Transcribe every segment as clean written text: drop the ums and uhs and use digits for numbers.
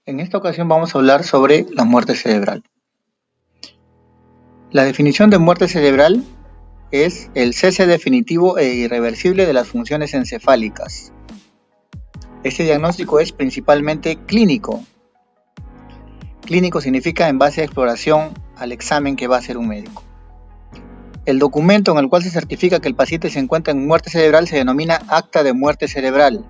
En esta ocasión vamos a hablar sobre la muerte cerebral. La definición de muerte cerebral es el cese definitivo e irreversible de las funciones encefálicas. Este diagnóstico es principalmente clínico. Clínico significa en base a exploración al examen que va a hacer un médico. El documento en el cual se certifica que el paciente se encuentra en muerte cerebral se denomina acta de muerte cerebral.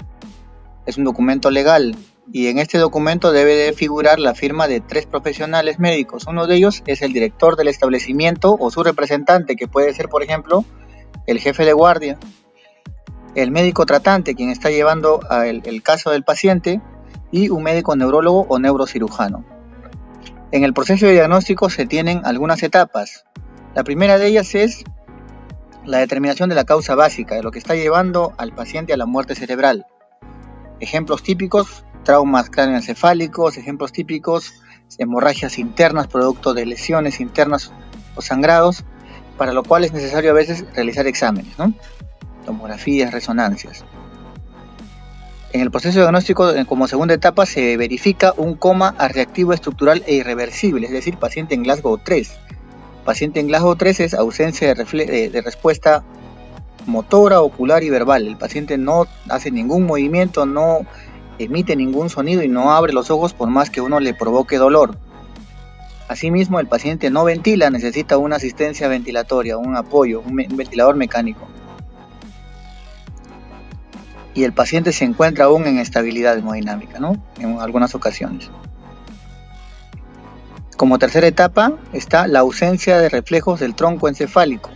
Es un documento legal y en este documento debe de figurar la firma de 3 profesionales médicos. Uno de ellos es el director del establecimiento o su representante, que puede ser, por ejemplo, el jefe de guardia, el médico tratante, quien está llevando el caso del paciente, y un médico neurólogo o neurocirujano. En el proceso de diagnóstico se tienen algunas etapas. La primera de ellas es la determinación de la causa básica, de lo que está llevando al paciente a la muerte cerebral. Ejemplos típicos: traumas cráneoencefálicos, ejemplos típicos: hemorragias internas producto de lesiones internas o sangrados, para lo cual es necesario a veces realizar exámenes, ¿no? Tomografías, resonancias. En el proceso diagnóstico, como segunda etapa, se verifica un coma reactivo estructural e irreversible, es decir, paciente en Glasgow 3. Paciente en Glasgow 3 es ausencia de respuesta motora, ocular y verbal. El paciente no hace ningún movimiento, no emite ningún sonido y no abre los ojos por más que uno le provoque dolor. Asimismo, el paciente no ventila, necesita una asistencia ventilatoria, un apoyo, un ventilador mecánico. Y el paciente se encuentra aún en estabilidad hemodinámica, ¿no? En algunas ocasiones. Como tercera etapa está la ausencia de reflejos del tronco encefálico.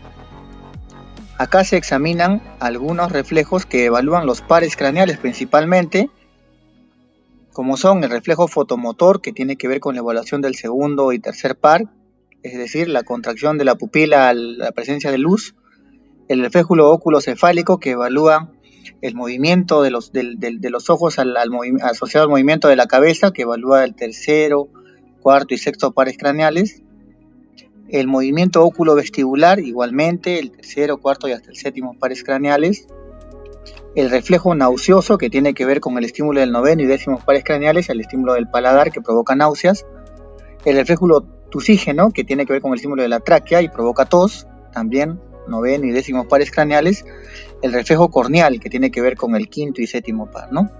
Acá se examinan algunos reflejos que evalúan los pares craneales principalmente, como son el reflejo fotomotor, que tiene que ver con la evaluación del segundo y tercer par, es decir, la contracción de la pupila a la presencia de luz, el reflejo óculo-cefálico, que evalúa el movimiento de los ojos asociado al movimiento de la cabeza, que evalúa el tercero, cuarto y sexto pares craneales, el movimiento óculo-vestibular, igualmente, el tercero, cuarto y hasta el séptimo pares craneales, el reflejo nauseoso, que tiene que ver con el estímulo del noveno y décimo pares craneales, el estímulo del paladar, que provoca náuseas, el reflejo tusígeno, que tiene que ver con el estímulo de la tráquea y provoca tos, también noveno y décimo pares craneales, el reflejo corneal, que tiene que ver con el quinto y séptimo par, ¿no?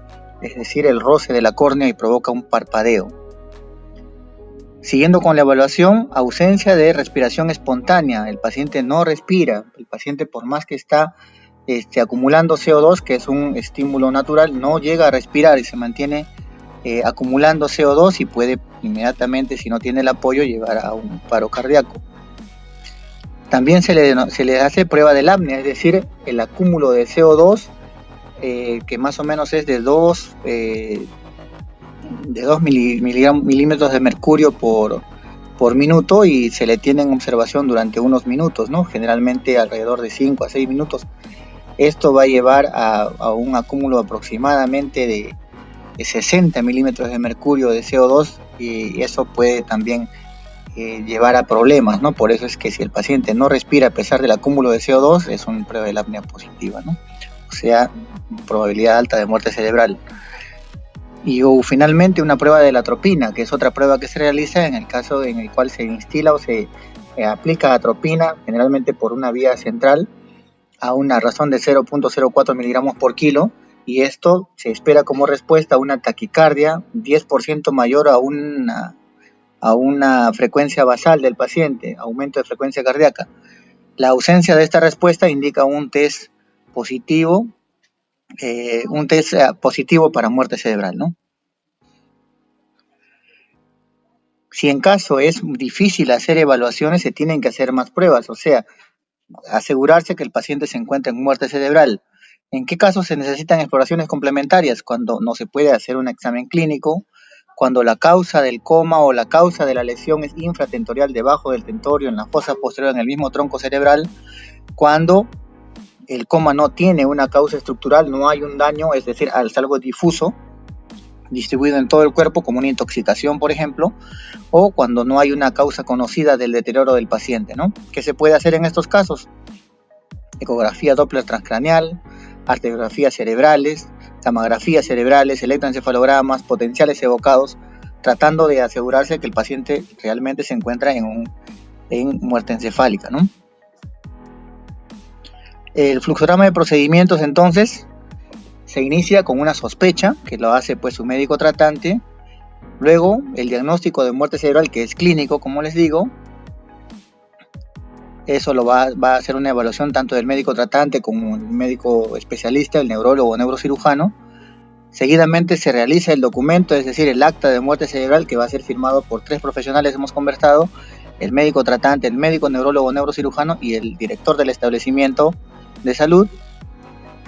Es decir, el roce de la córnea y provoca un parpadeo. Siguiendo con la evaluación, ausencia de respiración espontánea, el paciente no respira, el paciente, por más que está acumulando CO2, que es un estímulo natural, no llega a respirar y se mantiene acumulando CO2 y puede inmediatamente, si no tiene el apoyo, llevar a un paro cardíaco. También se le hace prueba del apnea, es decir, el acúmulo de CO2, que más o menos es de 2 milímetros de mercurio por minuto, y se le tiene en observación durante unos minutos, ¿no? Generalmente alrededor de 5 a 6 minutos. Esto va a llevar a un acúmulo aproximadamente de 60 milímetros de mercurio de CO2, y eso puede también llevar a problemas, ¿no? Por eso es que si el paciente no respira a pesar del acúmulo de CO2, es una prueba de apnea positiva, ¿no? O sea, probabilidad alta de muerte cerebral. Y finalmente una prueba de la atropina, que es otra prueba que se realiza en el caso en el cual se instila o se aplica atropina, generalmente por una vía central, a una razón de 0.04 miligramos por kilo, y esto se espera como respuesta a una taquicardia 10% mayor a una frecuencia basal del paciente, aumento de frecuencia cardíaca. La ausencia de esta respuesta indica un test positivo, para muerte cerebral, ¿no? Si en caso es difícil hacer evaluaciones, se tienen que hacer más pruebas, o sea, asegurarse que el paciente se encuentra en muerte cerebral. ¿En qué casos se necesitan exploraciones complementarias? Cuando no se puede hacer un examen clínico, cuando la causa del coma o la causa de la lesión es infratentorial, debajo del tentorio, en la fosa posterior, en el mismo tronco cerebral, cuando el coma no tiene una causa estructural, no hay un daño, es decir, es algo difuso, distribuido en todo el cuerpo, como una intoxicación, por ejemplo, o cuando no hay una causa conocida del deterioro del paciente, ¿no? ¿Qué se puede hacer en estos casos? Ecografía Doppler transcraneal, arteriografías cerebrales, camografías cerebrales, electroencefalogramas, potenciales evocados, tratando de asegurarse que el paciente realmente se encuentra en muerte encefálica, ¿no? El fluxograma de procedimientos entonces se inicia con una sospecha que lo hace pues su médico tratante, luego el diagnóstico de muerte cerebral, que es clínico, como les digo. Eso lo va a hacer una evaluación tanto del médico tratante como el médico especialista, el neurólogo o neurocirujano. Seguidamente se realiza el documento, es decir, el acta de muerte cerebral, que va a ser firmado por 3 profesionales, hemos conversado: el médico tratante, el médico neurólogo o neurocirujano y el director del establecimiento de salud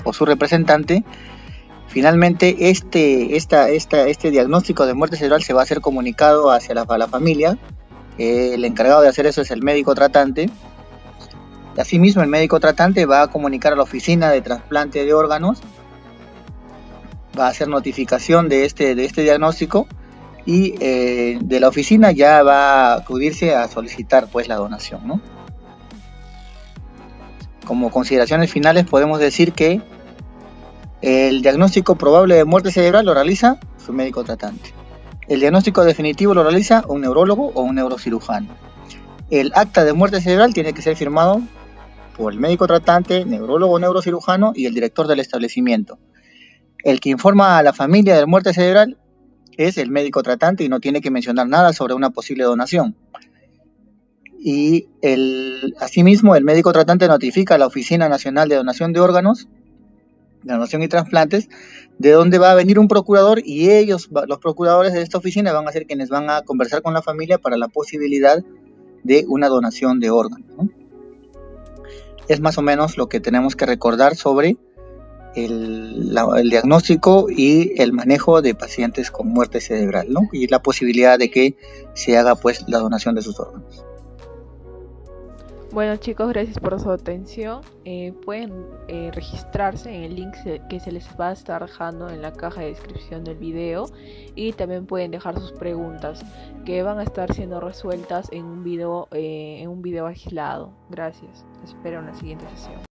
o su representante. Finalmente, este diagnóstico de muerte cerebral se va a ser comunicado hacia la familia. El encargado de hacer eso es el médico tratante. Asimismo, el médico tratante va a comunicar a la oficina de trasplante de órganos, va a hacer notificación de este diagnóstico y de la oficina ya va a acudirse a solicitar pues la donación, ¿no? Como consideraciones finales podemos decir que el diagnóstico probable de muerte cerebral lo realiza su médico tratante. El diagnóstico definitivo lo realiza un neurólogo o un neurocirujano. El acta de muerte cerebral tiene que ser firmado por el médico tratante, neurólogo o neurocirujano y el director del establecimiento. El que informa a la familia de muerte cerebral es el médico tratante y no tiene que mencionar nada sobre una posible donación. Y asimismo, el médico tratante notifica a la Oficina Nacional de Donación de Órganos, de Donación y Trasplantes, de dónde va a venir un procurador, y ellos, los procuradores de esta oficina, van a ser quienes van a conversar con la familia para la posibilidad de una donación de órganos, ¿no? Es más o menos lo que tenemos que recordar sobre el diagnóstico y el manejo de pacientes con muerte cerebral, ¿no? Y la posibilidad de que se haga pues la donación de sus órganos. Bueno chicos, gracias por su atención. Pueden registrarse en el link que se les va a estar dejando en la caja de descripción del video, y también pueden dejar sus preguntas que van a estar siendo resueltas en un video aislado. Gracias. Espero en la siguiente sesión.